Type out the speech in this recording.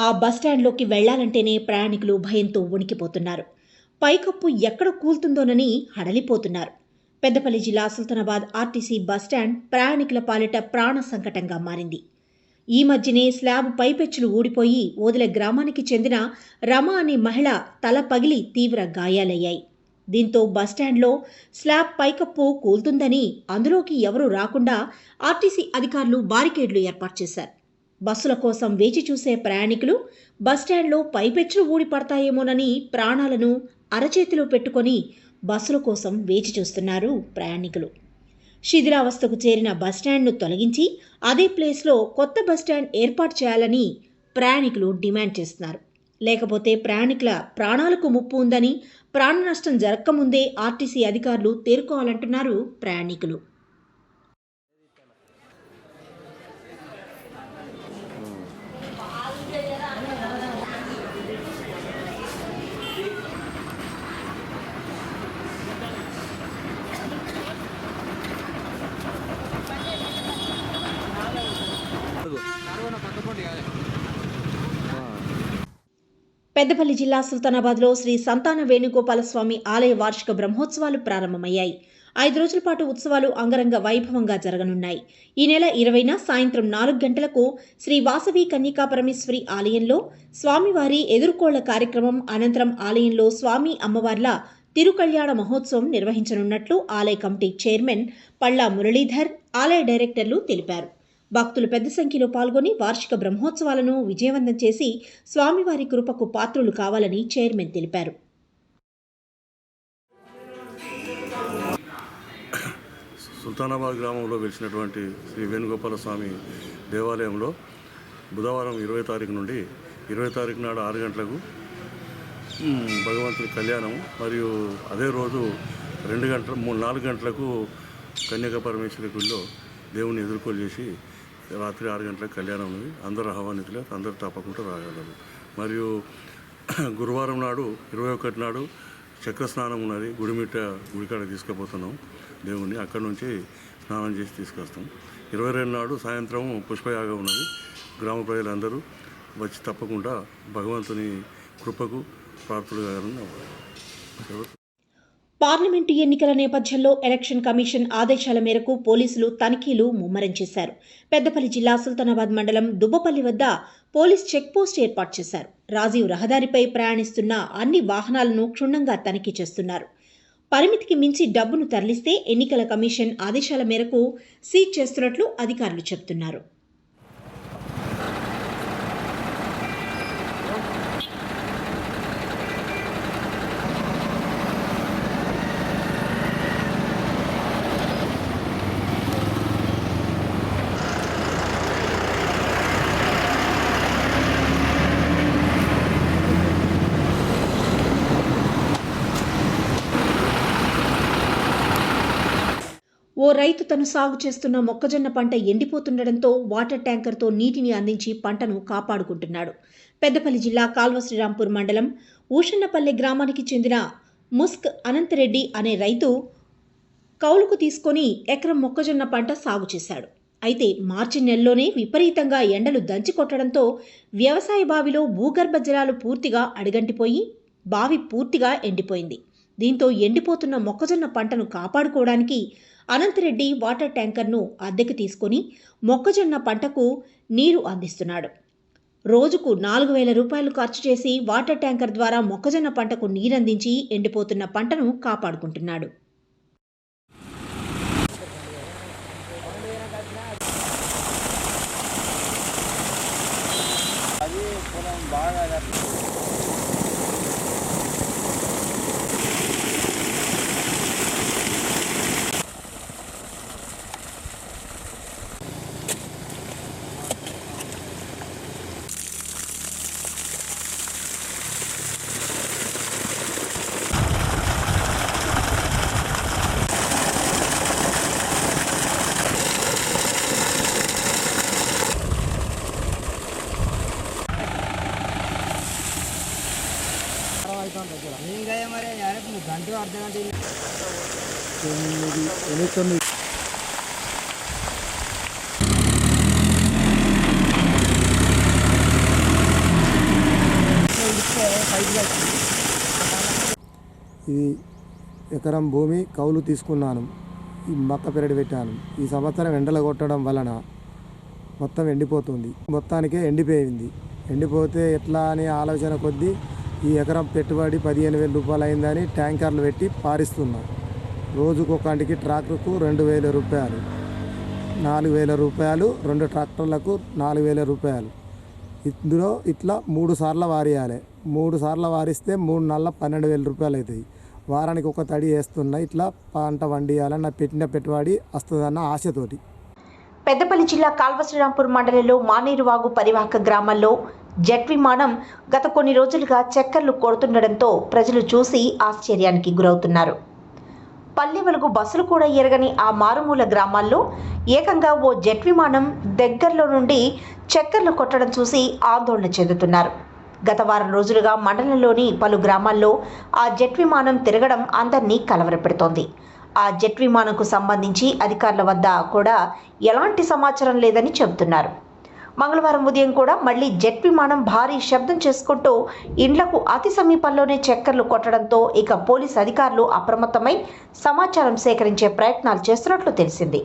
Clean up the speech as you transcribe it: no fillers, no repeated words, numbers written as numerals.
ఆ బస్టాండ్లోకి వెళ్లాలంటేనే ప్రయాణికులు భయంతో వణికిపోతున్నారు. పైకప్పు ఎక్కడ కూల్తుందోనని హడలిపోతున్నారు. పెద్దపల్లి జిల్లా సుల్తానాబాద్ ఆర్టీసీ బస్టాండ్ ప్రయాణికుల పాలిట ప్రాణ సంకటంగా మారింది. ఈ మధ్యనే స్లాబ్ పైపెచ్చులు ఊడిపోయి ఓదెల గ్రామానికి చెందిన రమ అనే మహిళ తల పగిలి తీవ్ర గాయాలయ్యాయి. దీంతో బస్టాండ్లో స్లాబ్ పైకప్పు కూల్తుందని అందులోకి ఎవరూ రాకుండా ఆర్టీసీ అధికారులు బారికేడ్లు ఏర్పాటు చేశారు. బస్సుల కోసం వేచి చూసే ప్రయాణికులు బస్టాండ్లో పైపెచ్చులు ఊడి పడతాయేమోనని ప్రాణాలను అరచేతిలో పెట్టుకొని బస్సుల కోసం వేచి చూస్తున్నారు ప్రయాణికులు. శిథిలావస్థకు చేరిన బస్టాండ్ను తొలగించి అదే ప్లేస్లో కొత్త బస్టాండ్ ఏర్పాటు చేయాలని ప్రయాణికులు డిమాండ్ చేస్తున్నారు. లేకపోతే ప్రయాణికుల ప్రాణాలకు ముప్పు ఉందని, ప్రాణ నష్టం జరగకముందే ఆర్టీసీ అధికారులు తేరుకోవాలంటున్నారు ప్రయాణికులు. పెద్దపల్లి జిల్లా సుల్తానాబాద్లో శ్రీ సంతాన వేణుగోపాలస్వామి ఆలయ వార్షిక బ్రహ్మోత్సవాలు ప్రారంభమయ్యాయి. 5 రోజుల పాటు ఉత్సవాలు అంగరంగ వైభవంగా జరగనున్నాయి. ఈ నెల 20న సాయంత్రం 4 గంటలకు శ్రీ వాసవి కన్యకా పరమేశ్వరి ఆలయంలో స్వామివారి ఎదుర్కోళ్ల కార్యక్రమం అనంతరం ఆలయంలో స్వామి అమ్మవార్ల తిరుకళ్యాణ మహోత్సవం నిర్వహించనున్నట్లు ఆలయ కమిటీ చైర్మన్ పళ్ళా మురళీధర్, ఆలయ డైరెక్టర్లు తెలిపారు. భక్తులు పెద్ద సంఖ్యలో పాల్గొని వార్షిక బ్రహ్మోత్సవాలను విజయవంతం చేసి స్వామివారి కృపకు పాత్రులు కావాలని చైర్మన్ తెలిపారు. సుల్తానాబాద్ గ్రామంలో వెలిసినటువంటి శ్రీ వేణుగోపాల స్వామి దేవాలయంలో బుధవారం 20 తారీఖు నుండి 20 తారీఖు నాడు 6 గంటలకు భగవంతుని కళ్యాణం, మరియు అదే రోజు 4 గంటలకు కన్యకా పరమేశ్వరి గుడిలో దేవుని ఎదుర్కోలు చేసి రాత్రి 6 గంటలకు కళ్యాణం ఉంది. అందరూ ఆహ్వానితులే, అందరూ తప్పకుండా రాగలరు. మరియు గురువారం నాడు 21 నాడు చక్రస్నానం ఉన్నది. గుడికాడ తీసుకుపోతున్నాం దేవుణ్ణి, అక్కడి నుంచి స్నానం చేసి తీసుకొస్తాం. 22 నాడు సాయంత్రం పుష్పయాగం ఉన్నది. గ్రామ ప్రజలందరూ వచ్చి తప్పకుండా భగవంతుని కృపకు పాత్రులు కావాలని. పార్లమెంటు ఎన్నికల నేపథ్యంలో ఎలక్షన్ కమిషన్ ఆదేశాల మేరకు పోలీసులు తనిఖీలు ముమ్మరం చేశారు. పెద్దపల్లి జిల్లా సుల్తానాబాద్ మండలం దుబ్బపల్లి వద్ద పోలీస్ చెక్పోస్ట్ ఏర్పాటు చేశారు. రాజీవ్ రహదారిపై ప్రయాణిస్తున్న అన్ని వాహనాలను క్షుణ్ణంగా తనిఖీ చేస్తున్నారు. పరిమితికి మించి డబ్బును తరలిస్తే ఎన్నికల కమిషన్ ఆదేశాల మేరకు సీజ్ చేస్తున్నట్లు అధికారులు చెబుతున్నారు. ఓ రైతు తను సాగు చేస్తున్న మొక్కజొన్న పంట ఎండిపోతుండటంతో వాటర్ ట్యాంకర్తో నీటిని అందించి పంటను కాపాడుకుంటున్నాడు. పెద్దపల్లి జిల్లా కాల్వ శ్రీరాంపూర్ మండలం ఊషన్నపల్లె గ్రామానికి చెందిన ముస్క్ అనంతరెడ్డి అనే రైతు కౌలుకు తీసుకొని ఎకరం మొక్కజొన్న పంట సాగు చేశాడు. అయితే మార్చి నెలలోనే విపరీతంగా ఎండలు దంచి కొట్టడంతో వ్యవసాయ బావిలో భూగర్భ జలాలు పూర్తిగా అడుగంటిపోయి బావి పూర్తిగా ఎండిపోయింది. దీంతో ఎండిపోతున్న మొక్కజొన్న పంటను కాపాడుకోవడానికి అనంతరెడ్డి వాటర్ ట్యాంకర్ను అద్దెకు తీసుకొని మొక్కజొన్న పంటకు నీరు అందిస్తున్నాడు. రోజుకు 4,000 రూపాయలు ఖర్చు చేసి వాటర్ ట్యాంకర్ ద్వారా మొక్కజొన్న పంటకు నీరందించి ఎండిపోతున్న పంటను కాపాడుకుంటున్నాడు. గంట అర్ధ గంట ఇది ఎకరం భూమి కౌలు తీసుకున్నాను. ఈ మక్క పెరడు పెట్టాను. ఈ సంవత్సరం ఎండలు కొట్టడం వలన మొత్తం ఎండిపోతుంది. మొత్తానికే ఎండిపోయింది. ఎండిపోతే ఎట్లా అనే ఆలోచన కొద్దీ ఈ ఎకరం పెట్టుబడి 15,000 రూపాయలు అయిందని ట్యాంకర్లు పెట్టి పారిస్తున్నాం. రోజుకొకంటికి ట్రాక్టర్కు 2,000 రూపాయలు, 4,000 రూపాయలు, 2 ట్రాక్టర్లకు 4,000 రూపాయలు. ఇందులో ఇట్లా 3 సార్లు వారియాలి. 3 సార్లు వారిస్తే 3 నెలల 12,000 రూపాయలు అవుతాయి. వారానికి ఒక తడి వేస్తున్నా. ఇట్లా పంట వండియాలని నా పెట్టిన పెట్టుబడి వస్తుందన్న ఆశతోటి. పెద్దపల్లి జిల్లా కాల్వశ్రీరాంపూర్ మండలంలో మానేరువాగు పరివాహక గ్రామాల్లో జెట్ విమానం గత కొన్ని రోజులుగా చక్కర్లు కొడుతుండడంతో ప్రజలు చూసి ఆశ్చర్యానికి గురవుతున్నారు. పల్లె వెలుగు బస్సులు కూడా ఎరగని ఆ మారుమూల గ్రామాల్లో ఏకంగా ఓ జెట్ విమానం దగ్గరలో నుండి చక్కర్లు కొట్టడం చూసి ఆందోళన చెందుతున్నారు. గత వారం రోజులుగా మండలంలోని పలు గ్రామాల్లో ఆ జెట్ విమానం తిరగడం అందరినీ కలవరపెడుతోంది. ఆ జెట్ విమానంకు సంబంధించి అధికారుల వద్ద కూడా ఎలాంటి సమాచారం లేదని చెబుతున్నారు. మంగళవారం ఉదయం కూడా మళ్లీ జెట్ విమానం భారీ శబ్దం చేసుకుంటూ ఇండ్లకు అతి సమీపంలోనే చక్కర్లు కొట్టడంతో ఇక పోలీసు అధికారులు అప్రమత్తమై సమాచారం సేకరించే ప్రయత్నాలు చేస్తున్నట్లు తెలిసింది.